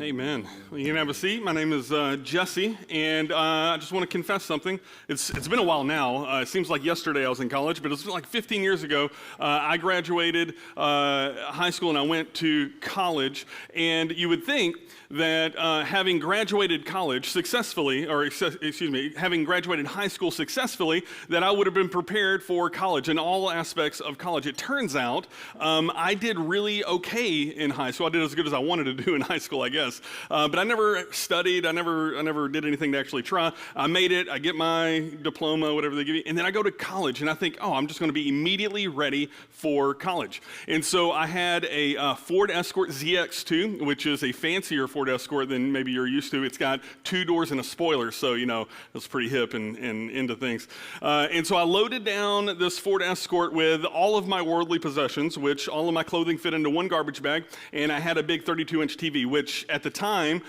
Amen. Well, you can have a seat. My name is Jesse, and I just want to confess something. It's been a while now. It seems like yesterday I was in college, but it was like 15 years ago. I graduated high school and I went to college, and you would think that having graduated college successfully, or excuse me, having graduated high school successfully, that I would have been prepared for college in all aspects of college. It turns out I did really okay in high school. I did as good as I wanted to do in high school, I guess. But I never studied. I never did anything to actually try. I made it. I get my diploma, whatever they give you, and then I go to college, and I think, oh, I'm just going to be immediately ready for college. And so I had a Ford Escort ZX2, which is a fancier Ford Escort than maybe you're used to. It's got 2 doors and a spoiler, so, you know, it's pretty hip and into things. And so I loaded down this Ford Escort with all of my worldly possessions, which all of my clothing fit into one garbage bag, and I had a big 32-inch TV, which at the time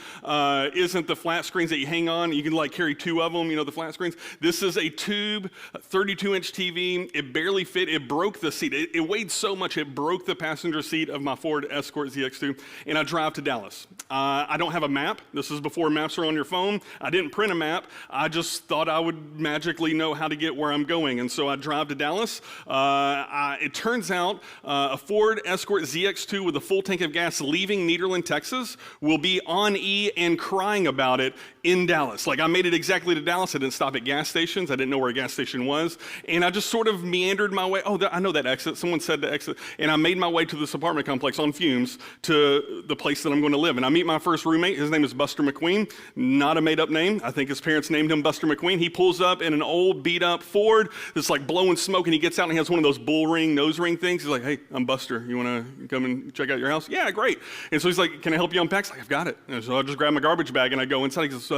isn't the flat screens that you hang on. You can like carry 2 of them, you know, the flat screens. This is a tube, 32-inch TV. It barely fit. It broke the seat. It weighed so much it broke the passenger seat of my Ford Escort ZX2, and I drive to Dallas. I don't have a map. This is before maps are on your phone. I didn't print a map. I just thought I would magically know how to get where I'm going, and so I drive to Dallas. It turns out a Ford Escort ZX2 with a full tank of gas leaving Nederland, Texas, will be on E and crying about it in Dallas. Like, I made it exactly to Dallas. I didn't stop at gas stations. I didn't know where a gas station was, and I just sort of meandered my way. Oh, I know that exit. Someone said to exit, and I made my way to this apartment complex on Fumes to the place that I'm going to live. And I meet my first roommate. His name is Buster McQueen. Not a made-up name. I think his parents named him Buster McQueen. He pulls up in an old, beat-up Ford that's like blowing smoke, and he gets out and he has one of those bull ring, nose ring things. He's like, "Hey, I'm Buster. You want to come and check out your house?" "Yeah, great." And so he's like, "Can I help you unpack?" He's like, "I've got it." And so I just grab my garbage bag and I go inside. He goes,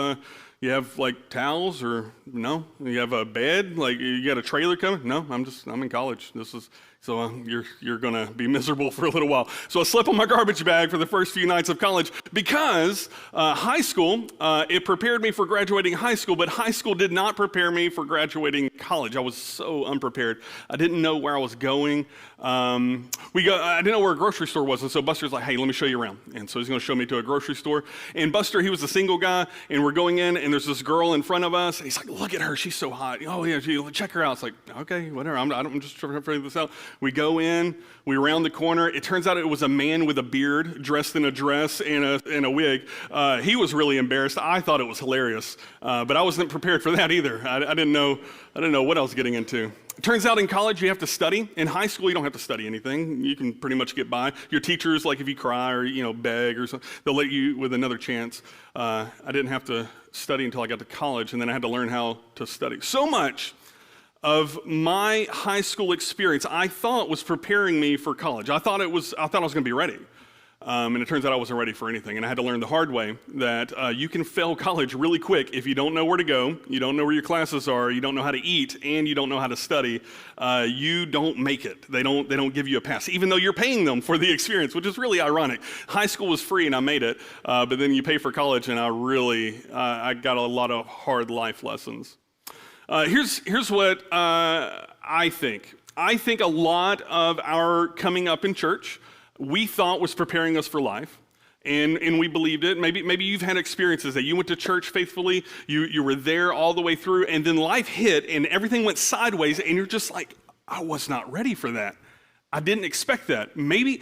"You have like towels or no? You have a bed? Like you got a trailer coming?" "No, I'm in college. So you're gonna be miserable for a little while." So I slept on my garbage bag for the first few nights of college because high school, it prepared me for graduating high school, but high school did not prepare me for graduating college. I was so unprepared. I didn't know where I was going. I didn't know where a grocery store was, and so Buster's like, "Hey, let me show you around." And so he's gonna show me to a grocery store. And Buster, he was a single guy, and we're going in, and there's this girl in front of us, and he's like, "Look at her, she's so hot. Oh yeah, check her out." It's like, okay, whatever, I'm just trying to figure this out. We go in, we round the corner. It turns out it was a man with a beard, dressed in a dress and a wig. He was really embarrassed. I thought it was hilarious, but I wasn't prepared for that either. I didn't know what I was getting into. It turns out in college you have to study. In high school you don't have to study anything. You can pretty much get by. Your teachers, like if you cry or beg or something, they'll let you with another chance. I didn't have to study until I got to college, and then I had to learn how to study. So much of my high school experience I thought was preparing me for college. I thought I was going to be ready. And it turns out I wasn't ready for anything. And I had to learn the hard way that you can fail college really quick if you don't know where to go, you don't know where your classes are, you don't know how to eat, and you don't know how to study. You don't make it. They don't give you a pass, even though you're paying them for the experience, which is really ironic. High school was free and I made it, but then you pay for college, and I got a lot of hard life lessons. Here's what I think. I think a lot of our coming up in church we thought was preparing us for life, and we believed it. Maybe you've had experiences that you went to church faithfully, you were there all the way through, and then life hit and everything went sideways, and you're just like, I was not ready for that. I didn't expect that. Maybe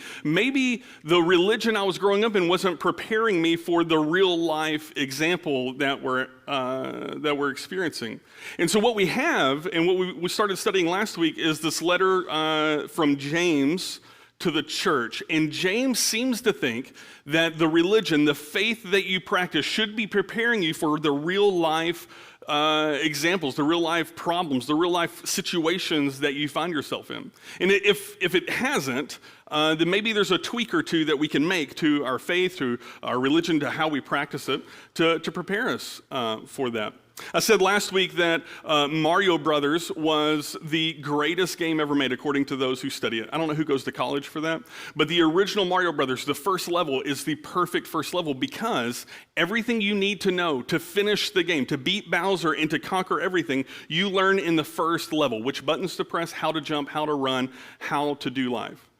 the religion I was growing up in wasn't preparing me for the real life example that we're experiencing. And so what we have, and what we started studying last week, is this letter from James to the church. And James seems to think that the religion, the faith that you practice, should be preparing you for the real life examples, the real life problems, the real life situations that you find yourself in. And if it hasn't, then maybe there's a tweak or two that we can make to our faith, to our religion, to how we practice it, to prepare us for that. I said last week that Mario Brothers was the greatest game ever made according to those who study it. I don't know who goes to college for that, but the original Mario Brothers, the first level, is the perfect first level because everything you need to know to finish the game, to beat Bowser and to conquer everything, you learn in the first level. Which buttons to press, how to jump, how to run, how to do life.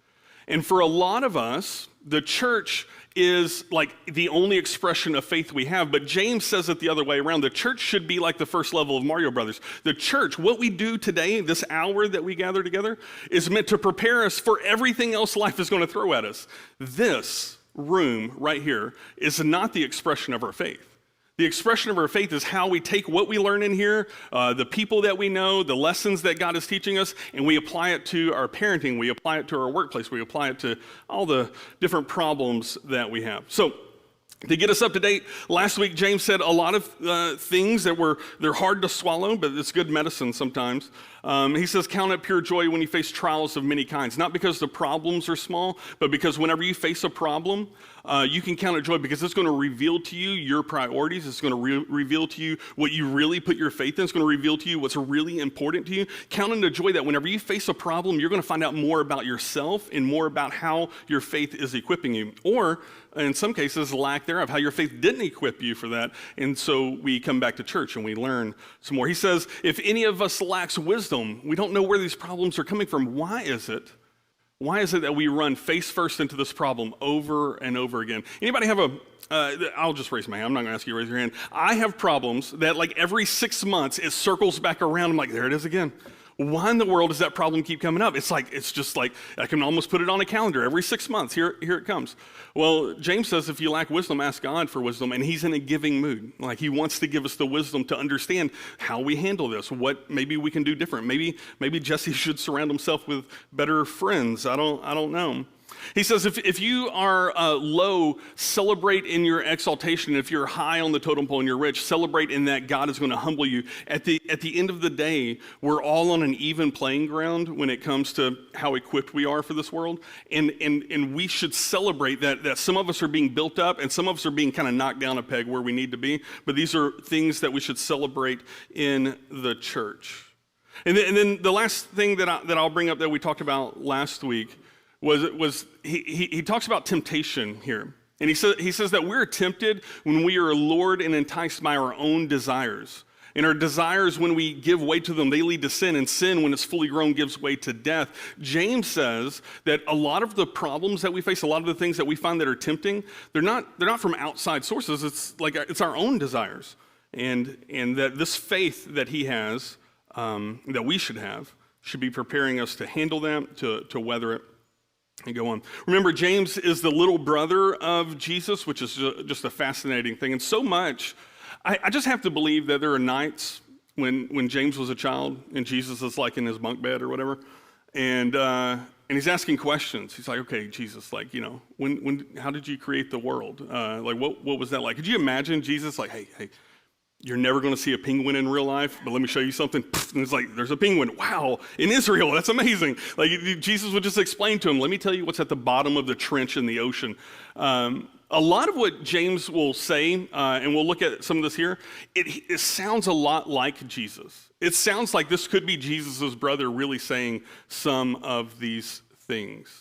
And for a lot of us, the church is like the only expression of faith we have, but James says it the other way around. The church should be like the first level of Mario Brothers. The church, what we do today, this hour that we gather together, is meant to prepare us for everything else life is going to throw at us. This room right here is not the expression of our faith. The expression of our faith is how we take what we learn in here, the people that we know, the lessons that God is teaching us, and we apply it to our parenting, we apply it to our workplace, we apply it to all the different problems that we have. So, to get us up to date, last week James said a lot of things that they're hard to swallow, but it's good medicine sometimes. He says, count it pure joy when you face trials of many kinds. Not because the problems are small, but because whenever you face a problem, you can count it joy because it's going to reveal to you your priorities. It's going to reveal to you what you really put your faith in. It's going to reveal to you what's really important to you. Count it a joy that whenever you face a problem, you're going to find out more about yourself and more about how your faith is equipping you. Or, in some cases, lack thereof, how your faith didn't equip you for that. And so we come back to church and we learn some more. He says, if any of us lacks wisdom, we don't know where these problems are coming from. Why is it that we run face first into this problem over and over again? Anybody have I'll just raise my hand. I'm not going to ask you to raise your hand. I have problems that like every 6 months, it circles back around. I'm like, there it is again. Why in the world does that problem keep coming up? It's just like, I can almost put it on a calendar. Every 6 months, here it comes. Well, James says if you lack wisdom, ask God for wisdom, and he's in a giving mood. Like he wants to give us the wisdom to understand how we handle this, what maybe we can do different. Maybe Jesse should surround himself with better friends. I don't know. He says, if you are low, celebrate in your exaltation. If you're high on the totem pole and you're rich, celebrate in that God is going to humble you. At the end of the day, we're all on an even playing ground when it comes to how equipped we are for this world. And we should celebrate that some of us are being built up and some of us are being kind of knocked down a peg where we need to be. But these are things that we should celebrate in the church. And then the last thing that I'll bring up that we talked about last week was he talks about temptation here. And he says that we're tempted when we are lured and enticed by our own desires. And our desires, when we give way to them, they lead to sin. And sin, when it's fully grown, gives way to death. James says that a lot of the problems that we face, a lot of the things that we find that are tempting, they're not from outside sources. It's our own desires. And that this faith that he has, that we should have, should be preparing us to handle them, to weather it. And go on. Remember, James is the little brother of Jesus, which is just a fascinating thing. And so much, I just have to believe that there are nights when James was a child and Jesus is like in his bunk bed or whatever, and he's asking questions. He's like, okay, Jesus, like, how did you create the world? Like, what was that like? Could you imagine Jesus like, hey, you're never going to see a penguin in real life, but let me show you something. And it's like, there's a penguin. Wow, in Israel, that's amazing. Like Jesus would just explain to him, let me tell you what's at the bottom of the trench in the ocean. A lot of what James will say, and we'll look at some of this here, it sounds a lot like Jesus. It sounds like this could be Jesus' brother really saying some of these things.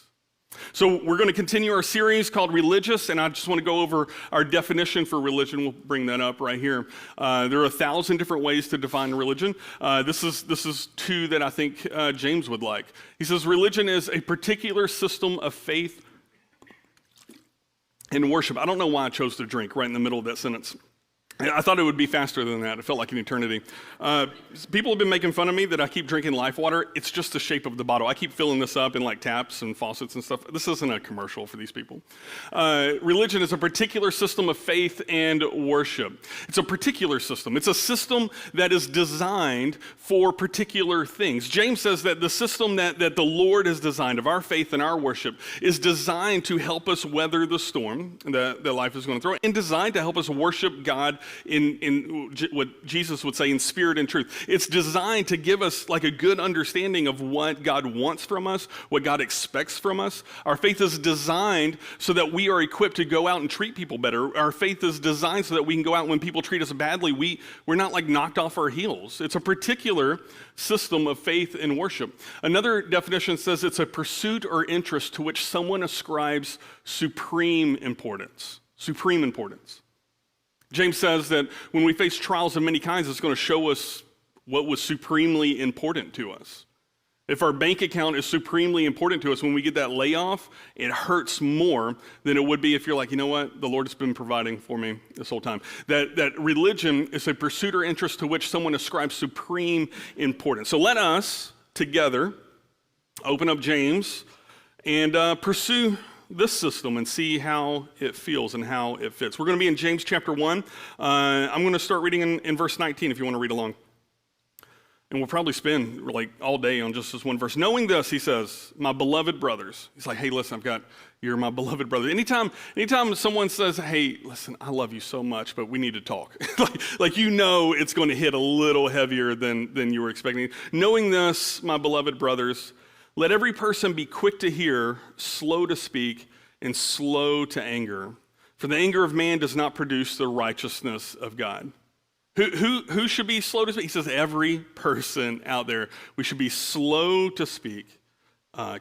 So we're going to continue our series called Religious, and I just want to go over our definition for religion. We'll bring that up right here. There are 1,000 different ways to define religion. This is two that I think James would like. He says religion is a particular system of faith and worship. I don't know why I chose to drink right in the middle of that sentence. I thought it would be faster than that. It felt like an eternity. People have been making fun of me that I keep drinking Life water. It's just the shape of the bottle. I keep filling this up in like taps and faucets and stuff. This isn't a commercial for these people. Religion is a particular system of faith and worship. It's a particular system. It's a system that is designed for particular things. James says that the system that the Lord has designed of our faith and our worship is designed to help us weather the storm that life is going to throw, and designed to help us worship God in what Jesus would say in spirit and truth. It's designed to give us like a good understanding of what God wants from us, what God expects from us. Our faith is designed so that we are equipped to go out and treat people better. Our faith is designed so that we can go out when people treat us badly, we're not like knocked off our heels. It's a particular system of faith and worship. Another definition says it's a pursuit or interest to which someone ascribes supreme importance. Supreme importance. James says that when we face trials of many kinds, it's going to show us what was supremely important to us. If our bank account is supremely important to us, when we get that layoff, it hurts more than it would be if you're like, you know what, the Lord has been providing for me this whole time. That religion is a pursuit or interest to which someone ascribes supreme importance. So let us together open up James and pursue this system and see how it feels and how it fits. We're going to be in James chapter 1. I'm going to start reading in verse 19 if you want to read along. And we'll probably spend like all day on just this one verse. Knowing this, he says, my beloved brothers. He's like, hey, listen, you're my beloved brother. Anytime someone says, hey, listen, I love you so much, but we need to talk. like you know it's going to hit a little heavier than you were expecting. Knowing this, my beloved brothers, let every person be quick to hear, slow to speak, and slow to anger. For the anger of man does not produce the righteousness of God. Who should be slow to speak? He says every person out there. We should be slow to speak,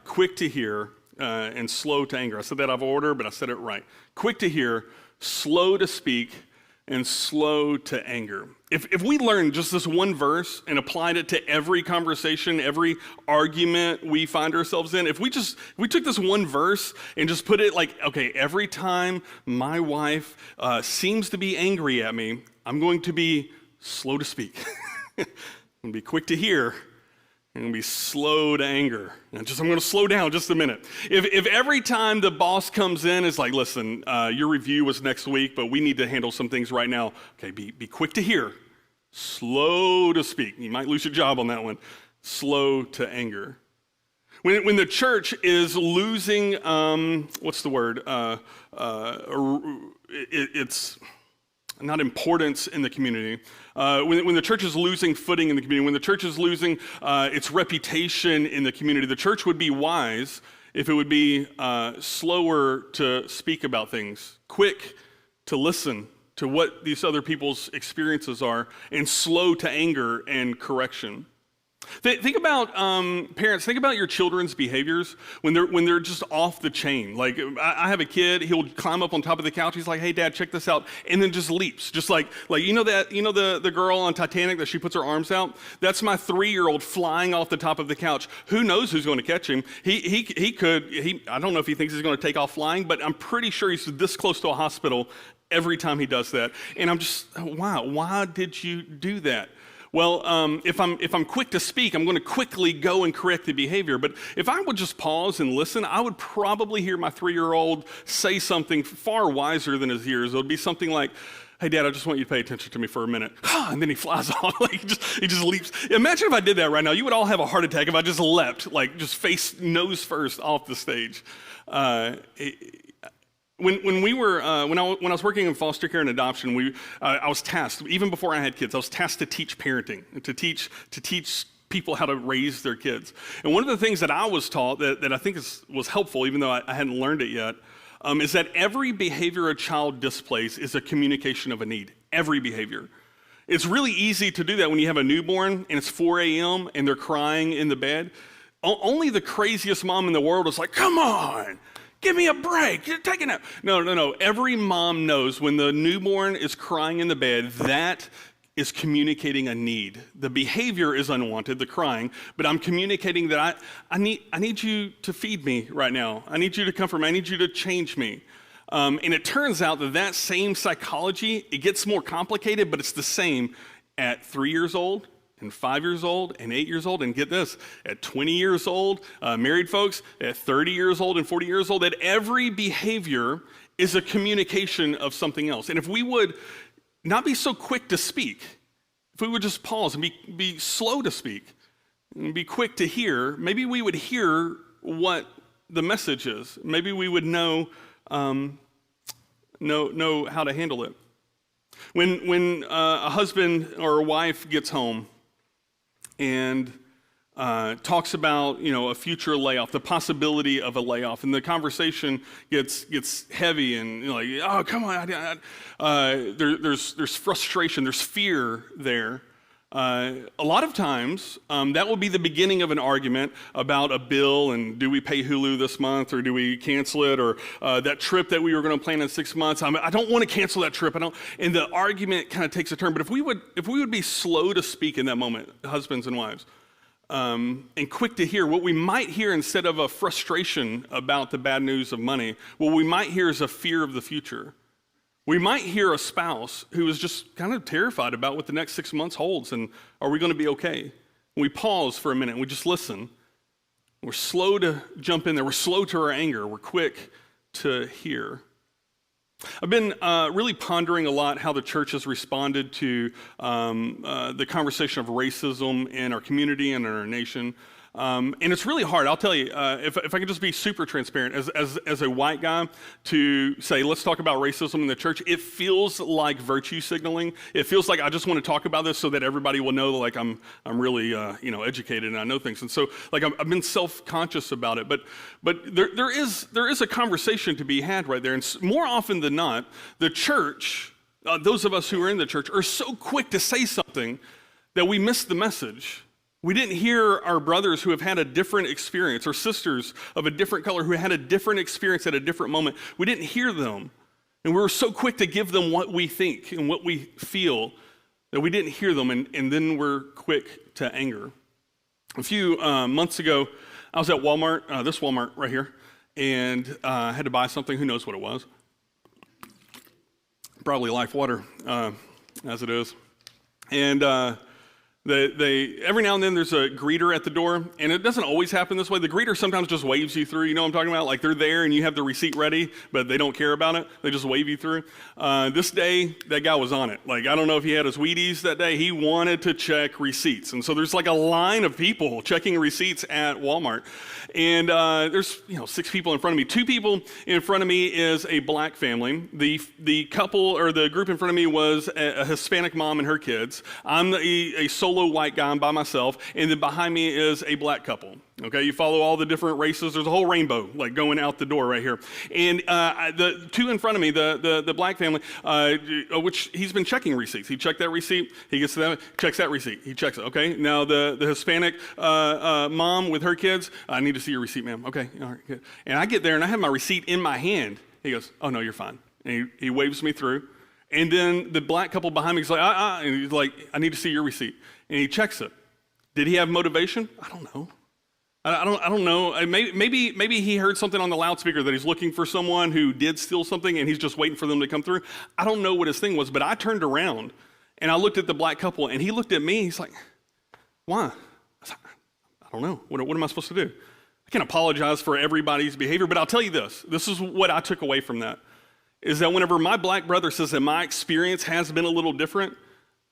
quick to hear, and slow to anger. I said that out of order, but I said it right. Quick to hear, slow to speak, and slow to anger. If we learned just this one verse and applied it to every conversation, every argument we find ourselves in, if we took this one verse and just put it like, okay, every time my wife seems to be angry at me, I'm going to be slow to speak. I'm going to be quick to hear. I'm going to be slow to anger. I'm going to slow down just a minute. If every time the boss comes in, it's like, listen, your review was next week, but we need to handle some things right now. Okay, be quick to hear, slow to speak. You might lose your job on that one. Slow to anger. When the church is losing, what's the word? It's not importance in the community. When the church is losing footing in the community, when the church is losing its reputation in the community, the church would be wise if it would be slower to speak about things, quick to listen to what these other people's experiences are, and slow to anger and correction. Think about parents. Think about your children's behaviors when they're just off the chain. Like I have a kid. He'll climb up on top of the couch. He's like, "Hey, Dad, check this out," and then just leaps, just like the girl on Titanic that she puts her arms out. That's my 3-year-old flying off the top of the couch. Who knows who's going to catch him? He could. I don't know if he thinks he's going to take off flying, but I'm pretty sure he's this close to a hospital every time he does that. And I'm just, wow, why did you do that? Well, if I'm quick to speak, I'm going to quickly go and correct the behavior. But if I would just pause and listen, I would probably hear my 3-year-old say something far wiser than his ears. It would be something like, "Hey, Dad, I just want you to pay attention to me for a minute." And then he flies off. Like he just leaps. Imagine if I did that right now. You would all have a heart attack if I just leapt, like just face nose first off the stage. When I was working in foster care and adoption, I was tasked, even before I had kids, I was tasked to teach parenting, to teach people how to raise their kids. And one of the things that I was taught that I think was helpful, even though I hadn't learned it yet, is that every behavior a child displays is a communication of a need. Every behavior. It's really easy to do that when you have a newborn and it's 4 a.m. and they're crying in the bed. Only the craziest mom in the world is like, "Come on, give me a break, you're taking it." No. Every mom knows when the newborn is crying in the bed, that is communicating a need. The behavior is unwanted, the crying, but I'm communicating that I need you to feed me right now. I need you to comfort me. I need you to change me. And it turns out that same psychology, it gets more complicated, but it's the same at 3 years old, and 5 years old, and 8 years old, and get this, at 20 years old, married folks, at 30 years old and 40 years old, that every behavior is a communication of something else. And if we would not be so quick to speak, if we would just pause and be slow to speak, and be quick to hear, maybe we would hear what the message is. Maybe we would know how to handle it. When a husband or a wife gets home and talks about a future layoff, the possibility of a layoff, and the conversation gets heavy and like, "Oh, come on!" There's frustration, there's fear there. A lot of times, that will be the beginning of an argument about a bill and do we pay Hulu this month or do we cancel it, or that trip that we were going to plan in 6 months. I don't want to cancel that trip. And the argument kind of takes a turn. But if we would be slow to speak in that moment, husbands and wives, and quick to hear. What we might hear instead of a frustration about the bad news of money, what we might hear is a fear of the future. We might hear a spouse who is just kind of terrified about what the next 6 months holds and are we going to be okay? We pause for a minute and we just listen. We're slow to jump in there. We're slow to our anger. We're quick to hear. I've been really pondering a lot how the church has responded to the conversation of racism in our community and in our nation. And it's really hard, I'll tell you, if I could just be super transparent, as a white guy, to say, let's talk about racism in the church, it feels like virtue signaling. It feels like I just want to talk about this so that everybody will know, like, I'm really, educated and I know things. And so, like, I've been self-conscious about it. But there is a conversation to be had right there. And more often than not, the church, those of us who are in the church, are so quick to say something that we miss the message. We didn't hear our brothers who have had a different experience, or sisters of a different color who had a different experience at a different moment. We didn't hear them. And we were so quick to give them what we think and what we feel that we didn't hear them, and then we're quick to anger. A few months ago, I was at Walmart, this Walmart right here, and had to buy something. Who knows what it was? Probably Life Water, as it is. And They every now and then there's a greeter at the door, and it doesn't always happen this way. The greeter sometimes just waves you through, you know what I'm talking about? Like they're there and you have the receipt ready, but they don't care about it. They just wave you through. This day, that guy was on it. Like, I don't know if he had his Wheaties that day. He wanted to check receipts. And so there's like a line of people checking receipts at Walmart. And there's 6 people in front of me. 2 people in front of me is a black family. The couple, or the group in front of me, was a Hispanic mom and her kids. I'm a solo white guy. I'm by myself. And then behind me is a black couple. Okay, you follow all the different races. There's a whole rainbow like going out the door right here. And the 2 in front of me, the black family, which he's been checking receipts. He checked that receipt. He gets to that, checks that receipt. He checks it. Okay, now the Hispanic mom with her kids, I need to see your receipt, ma'am. Okay, all right, good. And I get there and I have my receipt in my hand. He goes, oh no, you're fine. And he waves me through. And then the black couple behind me is like, and he's like, I need to see your receipt. And he checks it. Did he have motivation? I don't know. I don't know. Maybe he heard something on the loudspeaker that he's looking for someone who did steal something and he's just waiting for them to come through. I don't know what his thing was, but I turned around and I looked at the black couple and he looked at me. He's like, why? I said, I don't know. What am I supposed to do? I can't apologize for everybody's behavior, but I'll tell you this. This is what I took away from that, is that whenever my black brother says that my experience has been a little different,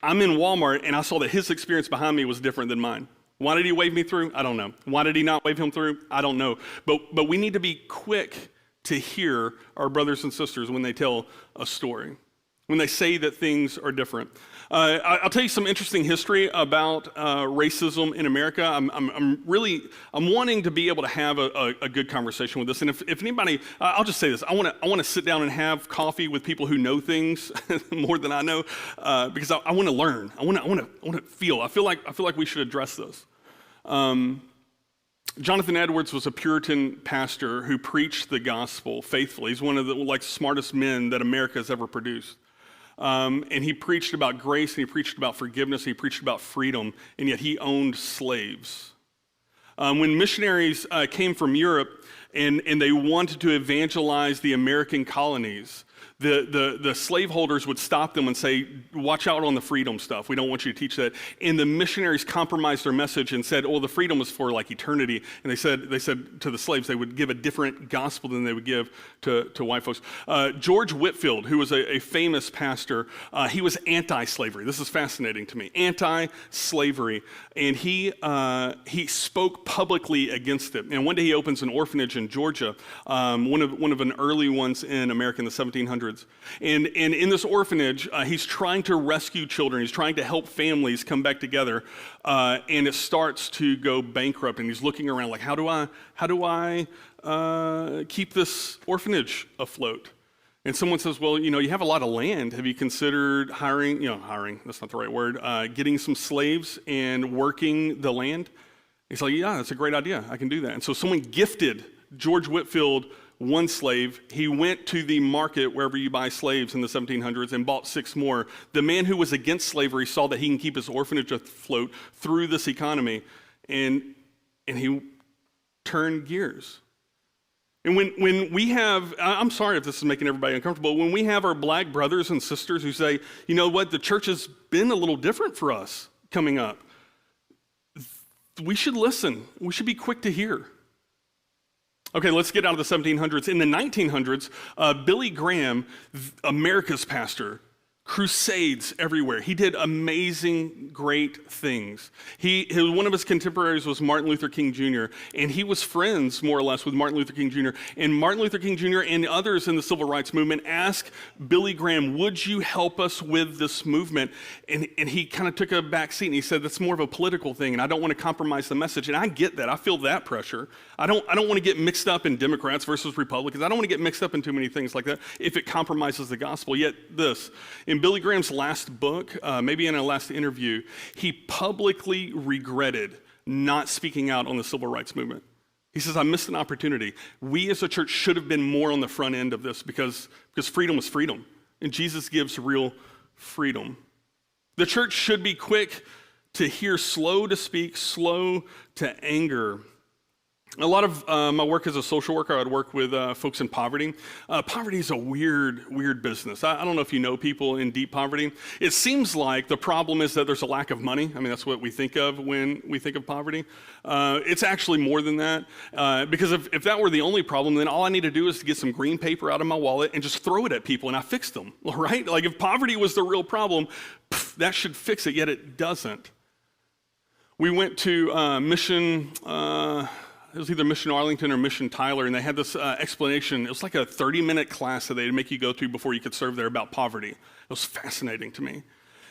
I'm in Walmart and I saw that his experience behind me was different than mine. Why did he wave me through? I don't know. Why did he not wave him through? I don't know. But we need to be quick to hear our brothers and sisters when they tell a story, when they say that things are different. I'll tell you some interesting history about racism in America. I'm wanting to be able to have a good conversation with this. And if anybody, I'll just say this: I want to sit down and have coffee with people who know things more than I know, because I want to learn. I want to feel. I feel like we should address this. Jonathan Edwards was a Puritan pastor who preached the gospel faithfully. He's one of the smartest men that America has ever produced. And he preached about grace, and he preached about forgiveness, and he preached about freedom, and yet he owned slaves. When missionaries came from Europe and they wanted to evangelize the American colonies, the slaveholders would stop them and say, watch out on the freedom stuff. We don't want you to teach that. And the missionaries compromised their message and said, the freedom is for like eternity. And they said to the slaves they would give a different gospel than they would give to white folks. George Whitefield, who was a famous pastor, he was anti-slavery. This is fascinating to me. Anti-slavery. And he spoke publicly against it. And one day he opens an orphanage in Georgia, one of an early ones in America in the 1700s. And in this orphanage, he's trying to rescue children. He's trying to help families come back together, and it starts to go bankrupt. And he's looking around like, how do I keep this orphanage afloat? And someone says, well, you have a lot of land. Have you considered hiring? That's not the right word. Getting some slaves and working the land. He's like, yeah, that's a great idea. I can do that. And so someone gifted George Whitefield 1 slave. He went to the market wherever you buy slaves in the 1700s and bought 6 more. The man who was against slavery saw that he can keep his orphanage afloat through this economy, and he turned gears. And when we have, I'm sorry if this is making everybody uncomfortable, when we have our black brothers and sisters who say, you know what, the church has been a little different for us coming up, we should listen. We should be quick to hear. Okay, let's get out of the 1700s. In the 1900s, Billy Graham, America's pastor, crusades everywhere. He did amazing, great things. One of his contemporaries was Martin Luther King Jr., and he was friends, more or less, with Martin Luther King Jr. And Martin Luther King Jr. and others in the civil rights movement asked Billy Graham, would you help us with this movement? And he kind of took a back seat, and he said, that's more of a political thing, and I don't want to compromise the message. And I get that. I feel that pressure. I don't want to get mixed up in Democrats versus Republicans. I don't want to get mixed up in too many things like that if it compromises the gospel. Yet this, in Billy Graham's last book, maybe in a last interview, he publicly regretted not speaking out on the civil rights movement. He says, I missed an opportunity. We as a church should have been more on the front end of this because freedom is freedom, and Jesus gives real freedom. The church should be quick to hear, slow to speak, slow to anger. A lot of my work as a social worker, I'd work with folks in poverty. Poverty is a weird business. I don't know if you know people in deep poverty. It seems like the problem is that there's a lack of money. I mean, that's what we think of when we think of poverty. It's actually more than that. Because if that were the only problem, then all I need to do is to get some green paper out of my wallet and just throw it at people and I fix them, right? Like if poverty was the real problem, that should fix it, yet it doesn't. We went to Mission... it was either Mission Arlington or Mission Tyler, and they had this explanation. It was like a 30-minute class that they'd make you go through before you could serve there about poverty. It was fascinating to me.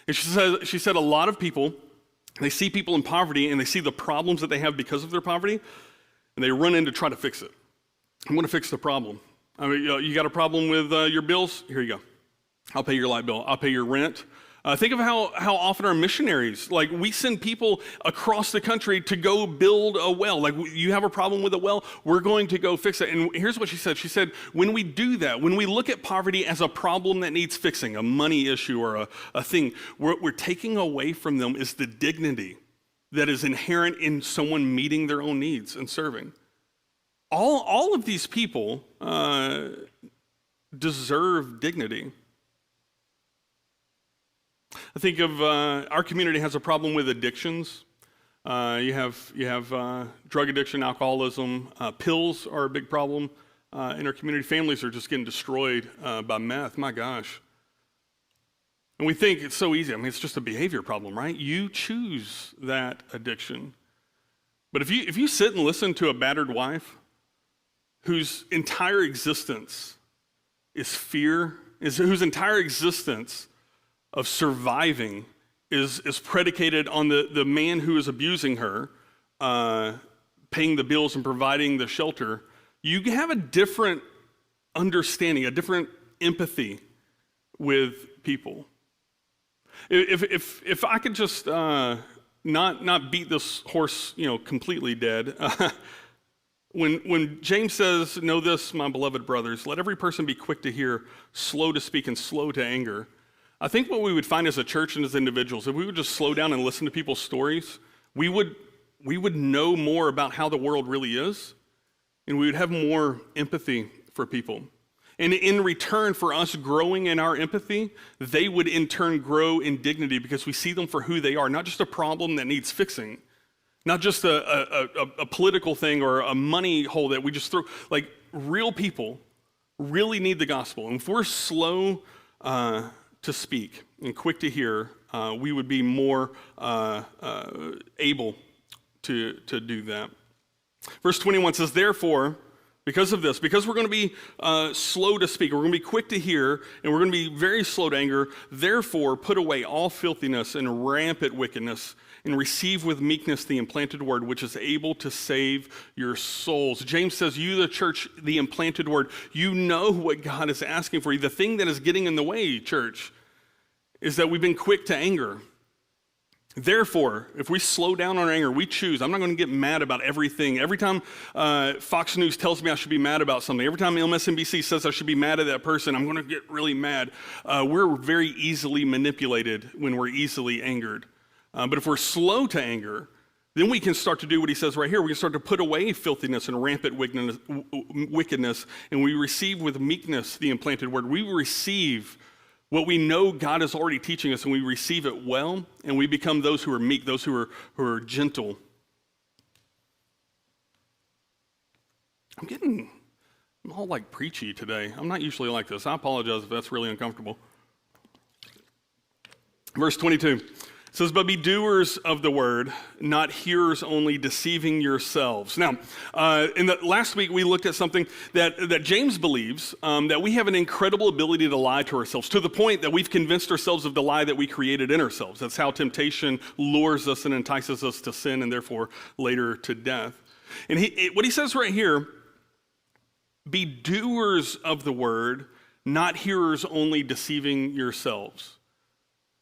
And she said a lot of people, they see people in poverty and they see the problems that they have because of their poverty, and they run in to try to fix it. I'm going to fix the problem. I mean, you got a problem with your bills? Here you go. I'll pay your light bill. I'll pay your rent. Think of how often our missionaries, like we send people across the country to go build a well. Like you have a problem with a well, we're going to go fix it. And here's what she said. She said, when we do that, when we look at poverty as a problem that needs fixing, a money issue or a thing, what we're taking away from them is the dignity that is inherent in someone meeting their own needs and serving. All of these people deserve dignity. I think of our community has a problem with addictions. You have drug addiction, alcoholism. Pills are a big problem in our community. Families are just getting destroyed by meth. My gosh. And we think it's so easy. I mean, it's just a behavior problem, right? You choose that addiction. But if you sit and listen to a battered wife whose entire existence is fear, whose entire existence of surviving is predicated on the man who is abusing her, paying the bills and providing the shelter, you have a different understanding, a different empathy with people. If I could just not beat this horse, completely dead. When James says, "Know this, my beloved brothers, let every person be quick to hear, slow to speak, and slow to anger." I think what we would find as a church and as individuals, if we would just slow down and listen to people's stories, we would know more about how the world really is, and we would have more empathy for people. And in return for us growing in our empathy, they would in turn grow in dignity because we see them for who they are, not just a problem that needs fixing, not just a political thing or a money hole that we just throw. Like, real people really need the gospel. And if we're slow to speak and quick to hear, we would be more able to do that. Verse 21 says, therefore, because of this, because we're going to be slow to speak, we're going to be quick to hear, and we're going to be very slow to anger, therefore put away all filthiness and rampant wickedness, and receive with meekness the implanted word, which is able to save your souls. James says, you, the church, the implanted word, you know what God is asking for you. The thing that is getting in the way, church, is that we've been quick to anger. Therefore, if we slow down on our anger, we choose. I'm not going to get mad about everything. Every time Fox News tells me I should be mad about something, every time MSNBC says I should be mad at that person, I'm going to get really mad. We're very easily manipulated when we're easily angered. But if we're slow to anger, then we can start to do what he says right here. We can start to put away filthiness and rampant wickedness, and we receive with meekness the implanted word. We receive what we know God is already teaching us, and we receive it well, and we become those who are meek, those who are gentle. I'm all like preachy today. I'm not usually like this. I apologize if that's really uncomfortable. Verse 22 says, but be doers of the word, not hearers only, deceiving yourselves. Now, last week we looked at something that James believes, that we have an incredible ability to lie to ourselves, to the point that we've convinced ourselves of the lie that we created in ourselves. That's how temptation lures us and entices us to sin and therefore later to death. And what he says right here, be doers of the word, not hearers only, deceiving yourselves.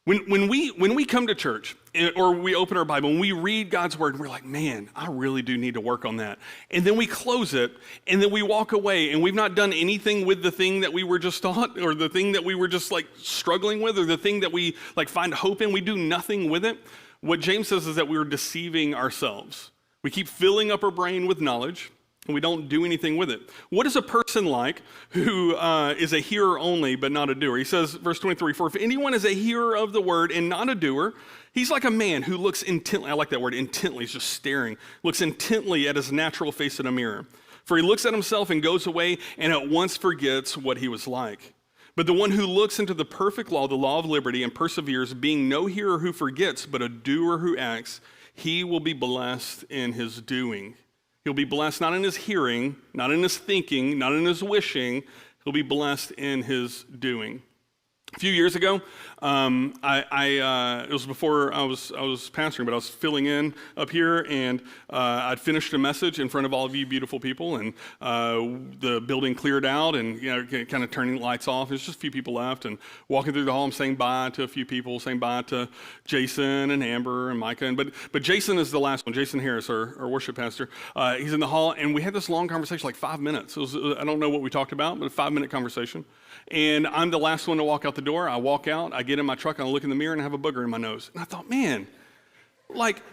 When we come to church or we open our Bible and we read God's word, we're like, man, I really do need to work on that. And then we close it and then we walk away and we've not done anything with the thing that we were just taught, or the thing that we were just like struggling with, or the thing that we like find hope in. We do nothing with it. What James says is that we're deceiving ourselves. We keep filling up our brain with knowledge, and we don't do anything with it. What is a person like who is a hearer only but not a doer? He says, verse 23, for if anyone is a hearer of the word and not a doer, he's like a man who looks intently, I like that word, intently, he's just staring, looks intently at his natural face in a mirror. For he looks at himself and goes away and at once forgets what he was like. But the one who looks into the perfect law, the law of liberty, and perseveres, being no hearer who forgets, but a doer who acts, he will be blessed in his doing. He'll be blessed not in his hearing, not in his thinking, not in his wishing. He'll be blessed in his doing. A few years ago, it was before I was pastoring, but I was filling in up here, and I'd finished a message in front of all of you beautiful people, and the building cleared out, and kind of turning the lights off. There's just a few people left, and walking through the hall, I'm saying bye to a few people, saying bye to Jason and Amber and Micah, but Jason is the last one. Jason Harris, our worship pastor, he's in the hall, and we had this long conversation, like 5 minutes. It was, I don't know what we talked about, but a 5-minute conversation. And I'm the last one to walk out the door. I walk out, I get in my truck, and I look in the mirror, and I have a booger in my nose. And I thought, man, like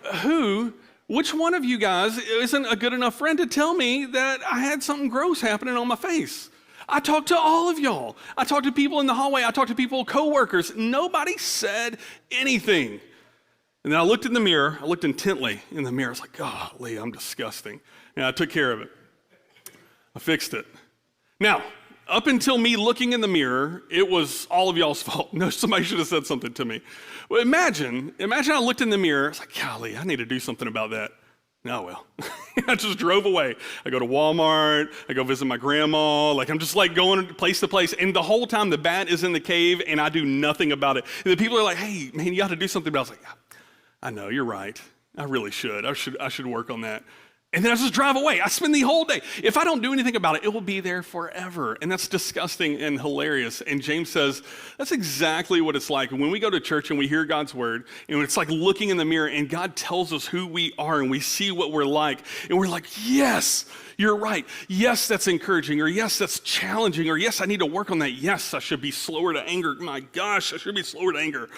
which one of you guys isn't a good enough friend to tell me that I had something gross happening on my face? I talked to all of y'all. I talked to people in the hallway. I talked to people, coworkers. Nobody said anything. And then I looked in the mirror. I looked intently in the mirror. I was like, golly, I'm disgusting. And I took care of it. I fixed it. Now, up until me looking in the mirror, it was all of y'all's fault. No, somebody should have said something to me. Well, imagine I looked in the mirror. I was like, golly, I need to do something about that. Oh, well. I just drove away. I go to Walmart. I go visit my grandma. Like, I'm just like going place to place. And the whole time the bat is in the cave and I do nothing about it. And the people are like, hey, man, you ought to do something. But I was like, I know, you're right. I really should. I should work on that. And then I just drive away. I spend the whole day. If I don't do anything about it, it will be there forever. And that's disgusting and hilarious. And James says that's exactly what it's like when we go to church and we hear God's word, and it's like looking in the mirror and God tells us who we are and we see what we're like. And we're like, yes, you're right. Yes, that's encouraging. Or yes, that's challenging. Or yes, I need to work on that. Yes, I should be slower to anger. My gosh, I should be slower to anger.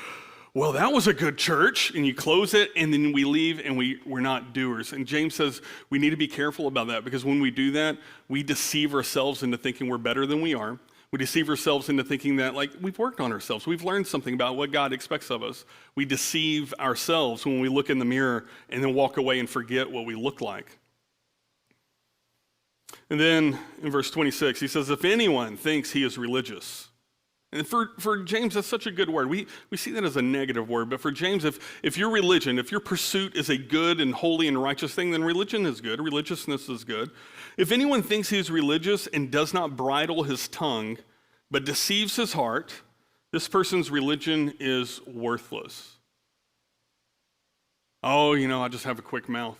Well, that was a good church, and you close it, and then we leave, and we're not doers. And James says we need to be careful about that, because when we do that, we deceive ourselves into thinking we're better than we are. We deceive ourselves into thinking that, like, we've worked on ourselves. We've learned something about what God expects of us. We deceive ourselves when we look in the mirror and then walk away and forget what we look like. And then in verse 26, he says, if anyone thinks he is religious. And for James, that's such a good word. We see that as a negative word, but for James, if your religion, if your pursuit is a good and holy and righteous thing, then religion is good, religiousness is good. If anyone thinks he is religious and does not bridle his tongue, but deceives his heart, this person's religion is worthless. Oh, I just have a quick mouth.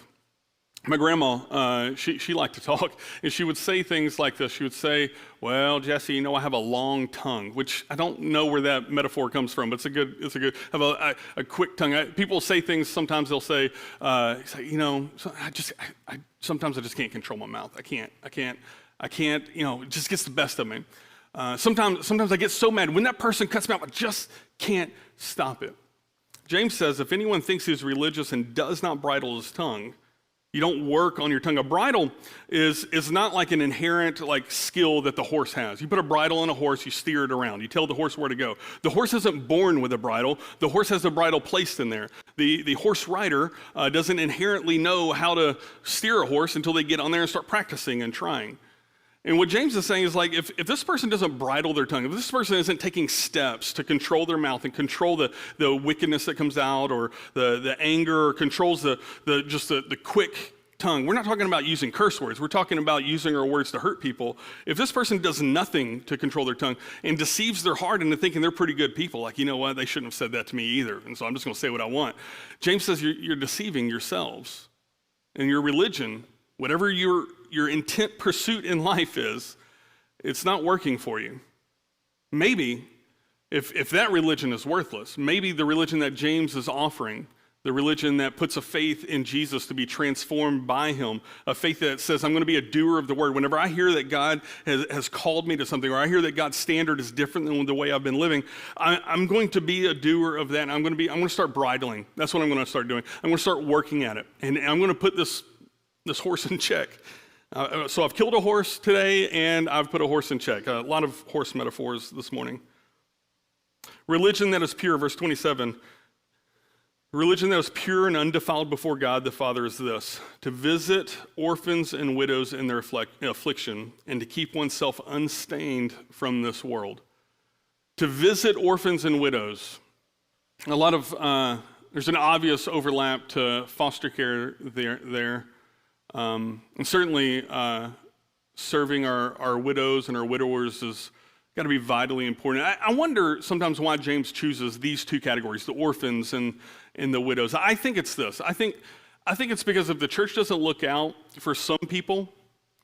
My grandma, she liked to talk, and she would say things like this. She would say, well, Jesse, I have a long tongue, which I don't know where that metaphor comes from, but it's a good, have a quick tongue. People say things, sometimes they'll say, sometimes I just can't control my mouth. I can't, it just gets the best of me. Sometimes I get so mad when that person cuts me out, I just can't stop it. James says, if anyone thinks he's religious and does not bridle his tongue, you don't work on your tongue. A bridle is not like an inherent skill that the horse has. You put a bridle on a horse, you steer it around. You tell the horse where to go. The horse isn't born with a bridle. The horse has a bridle placed in there. The horse rider doesn't inherently know how to steer a horse until they get on there and start practicing and trying. And what James is saying is if this person doesn't bridle their tongue, if this person isn't taking steps to control their mouth and control the wickedness that comes out or the anger or controls the quick tongue. We're not talking about using curse words. We're talking about using our words to hurt people. If this person does nothing to control their tongue and deceives their heart into thinking they're pretty good people, you know what, they shouldn't have said that to me either, and so I'm just going to say what I want. James says you're deceiving yourselves. And your religion, whatever your intent pursuit in life is, it's not working for you. Maybe, if that religion is worthless, maybe the religion that James is offering, the religion that puts a faith in Jesus to be transformed by him, a faith that says, I'm going to be a doer of the word. Whenever I hear that God has called me to something, or I hear that God's standard is different than the way I've been living, I'm going to be a doer of that, and I'm going to start bridling. That's what I'm going to start doing. I'm going to start working at it, and I'm going to put this horse in check. So I've killed a horse today, and I've put a horse in check. A lot of horse metaphors this morning. Religion that is pure, verse 27. Religion that is pure and undefiled before God the Father is this: to visit orphans and widows in their affliction, and to keep oneself unstained from this world. To visit orphans and widows. A lot of, there's an obvious overlap to foster care there. And certainly serving our widows and our widowers is got to be vitally important. I wonder sometimes why James chooses these two categories, the orphans and the widows. I think it's this. I think it's because if the church doesn't look out for some people,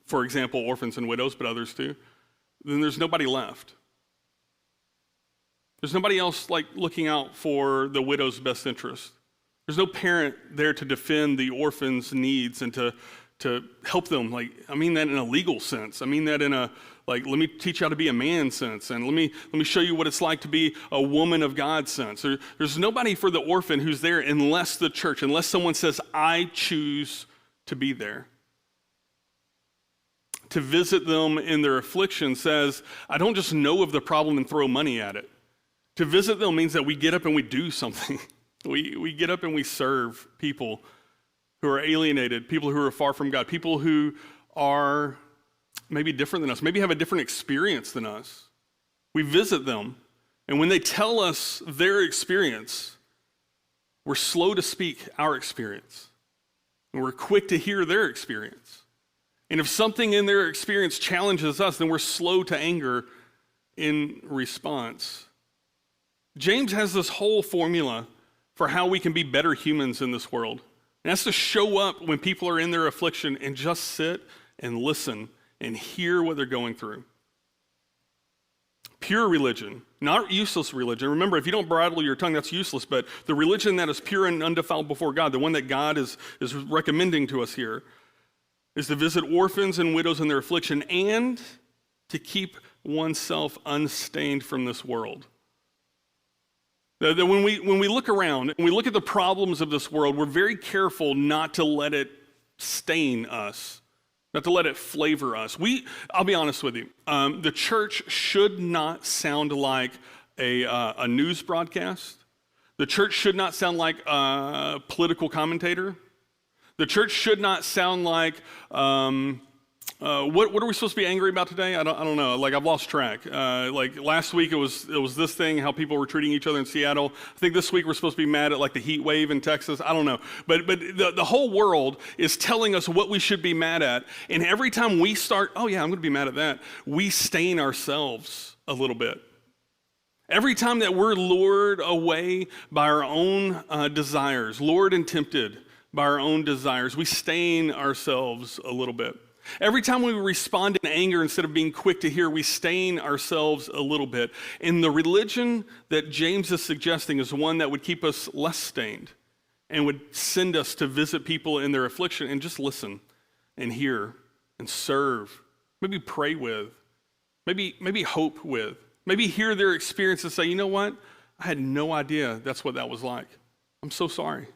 for example, orphans and widows, but others too, then there's nobody left. There's nobody else looking out for the widow's best interest. There's no parent there to defend the orphan's needs and to help them. I mean that in a legal sense. I mean that in a let me teach you how to be a man sense, and let me show you what it's like to be a woman of God sense. There's nobody for the orphan who's there unless the church, unless someone says, I choose to be there. To visit them in their affliction says, I don't just know of the problem and throw money at it. To visit them means that we get up and we do something. We get up and we serve people who are alienated, people who are far from God, people who are maybe different than us, maybe have a different experience than us. We visit them, and when they tell us their experience, we're slow to speak our experience, and we're quick to hear their experience. And if something in their experience challenges us, then we're slow to anger in response. James has this whole formula for how we can be better humans in this world. And that's to show up when people are in their affliction and just sit and listen and hear what they're going through. Pure religion, not useless religion. Remember, if you don't bridle your tongue, that's useless, but the religion that is pure and undefiled before God, the one that God is recommending to us here, is to visit orphans and widows in their affliction and to keep oneself unstained from this world. That when we look around and we look at the problems of this world, we're very careful not to let it stain us, not to let it flavor us. I'll be honest with you, the church should not sound like a news broadcast. The church should not sound like a political commentator. The church should not sound like, what are we supposed to be angry about today? I don't know. I've lost track. Last week it was this thing, how people were treating each other in Seattle. I think this week we're supposed to be mad at the heat wave in Texas. I don't know. But the whole world is telling us what we should be mad at. And every time we start, oh yeah, I'm going to be mad at that, we stain ourselves a little bit. Every time that we're lured away by our own desires, lured and tempted by our own desires, we stain ourselves a little bit. Every time we respond in anger instead of being quick to hear, we stain ourselves a little bit. And the religion that James is suggesting is one that would keep us less stained and would send us to visit people in their affliction and just listen and hear and serve, maybe pray with, maybe hope with, maybe hear their experience and say, you know what? I had no idea that's what that was like. I'm so sorry.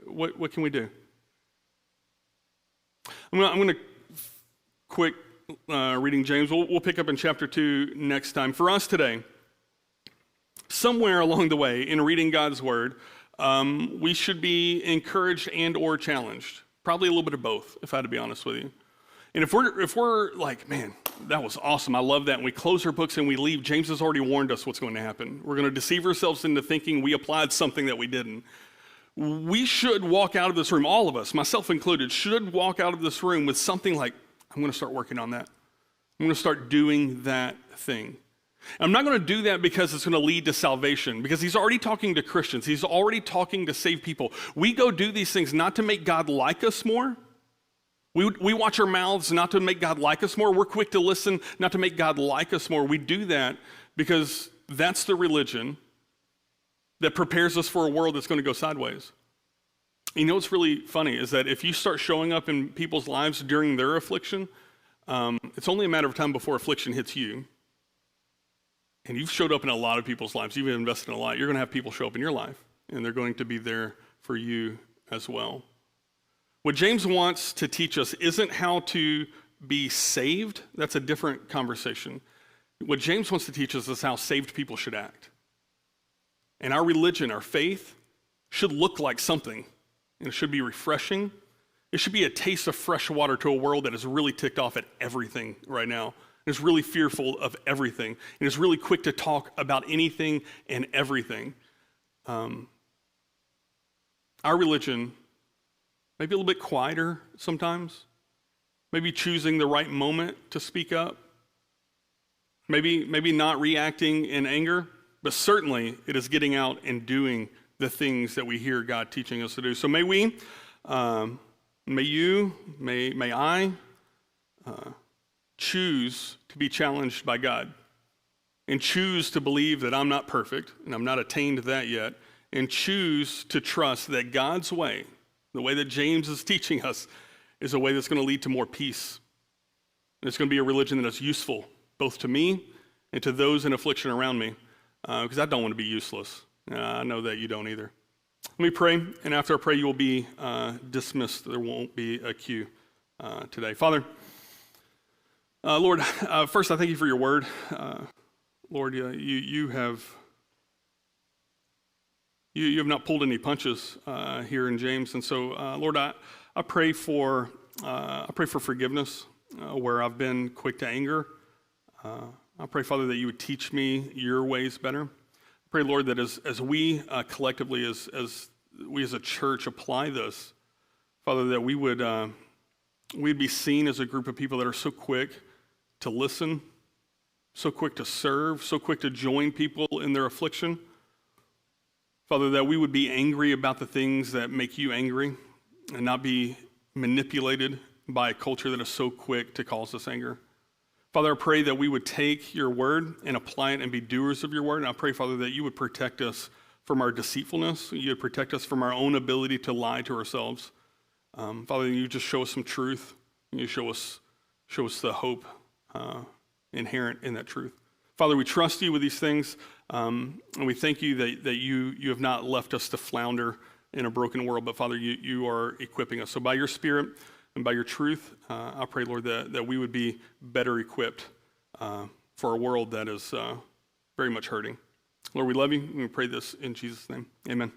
What can we do? I'm going to quick reading James. We'll pick up in chapter 2 next time. For us today, somewhere along the way in reading God's word, we should be encouraged and or challenged. Probably a little bit of both, if I had to be honest with you. And if we're like, man, that was awesome, I love that, and we close our books and we leave, James has already warned us what's going to happen. We're going to deceive ourselves into thinking we applied something that we didn't. We should walk out of this room, all of us, myself included, should walk out of this room with something like, I'm going to start working on that. I'm going to start doing that thing. I'm not going to do that because it's going to lead to salvation, because he's already talking to Christians. He's already talking to saved people. We go do these things not to make God like us more. We watch our mouths not to make God like us more. We're quick to listen not to make God like us more. We do that because that's the religion that prepares us for a world that's going to go sideways. You know what's really funny is that if you start showing up in people's lives during their affliction, it's only a matter of time before affliction hits you. And you've showed up in a lot of people's lives. You've invested in a lot. You're going to have people show up in your life, and they're going to be there for you as well. What James wants to teach us isn't how to be saved. That's a different conversation. What James wants to teach us is how saved people should act. And our religion, our faith, should look like something. And it should be refreshing. It should be a taste of fresh water to a world that is really ticked off at everything right now. Is really fearful of everything, and is really quick to talk about anything and everything. Our religion, maybe a little bit quieter sometimes, maybe choosing the right moment to speak up, maybe not reacting in anger, but certainly it is getting out and doing the things that we hear God teaching us to do. So may we, may you, may I, choose to be challenged by God and choose to believe that I'm not perfect and I'm not attained to that yet, and choose to trust that God's way, the way that James is teaching us, is a way that's going to lead to more peace. And it's going to be a religion that is useful both to me and to those in affliction around me, because I don't want to be useless. I know that you don't either. Let me pray, and after I pray, you will be dismissed. There won't be a queue today. Father, Lord, first I thank you for your word. Lord, you have not pulled any punches here in James, and so Lord, I pray for forgiveness where I've been quick to anger. I pray, Father, that you would teach me your ways better. I pray, Lord, that as we collectively, as we as a church apply this, Father, that we'd be seen as a group of people that are so quick to listen, so quick to serve, so quick to join people in their affliction. Father, that we would be angry about the things that make you angry and not be manipulated by a culture that is so quick to cause us anger. Father, I pray that we would take your word and apply it and be doers of your word. And I pray, Father, that you would protect us from our deceitfulness. You would protect us from our own ability to lie to ourselves. Father, you just show us some truth. You show us the hope inherent in that truth. Father, we trust you with these things, and we thank you that you have not left us to flounder in a broken world, but Father, you are equipping us. So by your Spirit and by your truth, I pray, Lord, that we would be better equipped for a world that is very much hurting. Lord, we love you, and we pray this in Jesus' name. Amen.